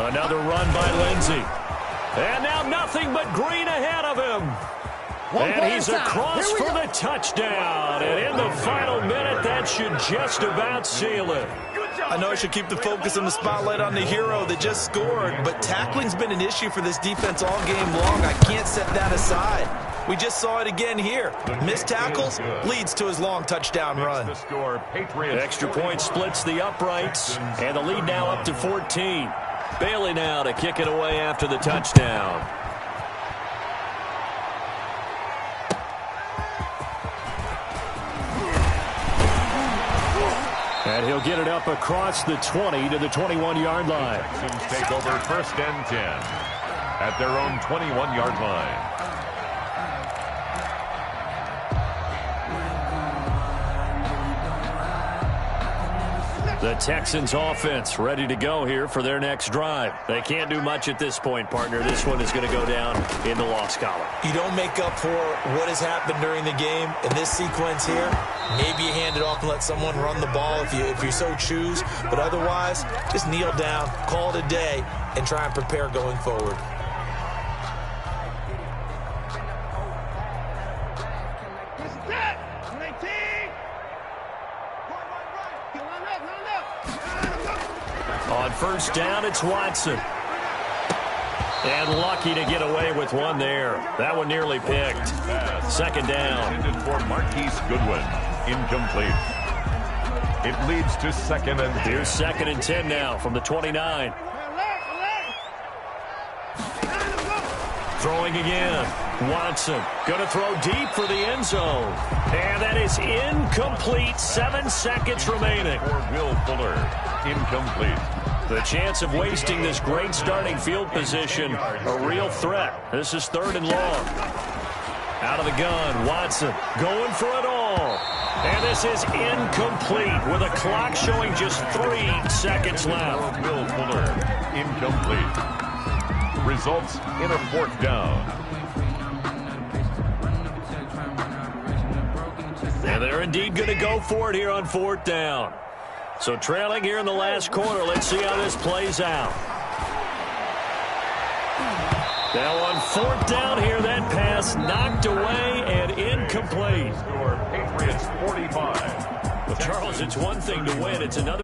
Another run by Lindsey. And now nothing but green ahead of him. And he's across for the touchdown. And in the final minute, that should just about seal it. I know I should keep the focus and the spotlight on the hero that just scored, but tackling's been an issue for this defense all game long. I can't set that aside. We just saw it again here. Missed tackles leads to his long touchdown run. Extra point splits the uprights, and the lead now up to 14. Bailey now to kick it away after the touchdown. And he'll get it up across the 20 to the 21-yard line. Texans take over 1st and 10 at their own 21-yard line. The Texans offense ready to go here for their next drive. They can't do much at this point, partner. This one is going to go down in the loss column. You don't make up for what has happened during the game in this sequence here. Maybe you hand it off and let someone run the ball if you so choose. But otherwise, just kneel down, call it a day, and try and prepare going forward. On 1st down, it's Watson. And lucky to get away with one there. That one nearly picked. 2nd down. Intended for Marquise Goodwin. Incomplete. It leads to 2nd and 10. Here's 2nd and 10 now from the 29. Throwing again. Watson going to throw deep for the end zone. And that is incomplete. 7 seconds remaining. For Will Fuller. Incomplete. The chance of wasting this great starting field position, a real threat. This is 3rd and long. Out of the gun, Watson going for it all. And this is incomplete with a clock showing just 3 seconds left. Will Fuller. Incomplete. Results in a 4th down. And they're indeed going to go for it here on 4th down. So trailing here in the last quarter. Let's see how this plays out. Now on 4th down here, that pass knocked away and incomplete. Patriots 45. Well, Charles, it's one thing to win. It's another.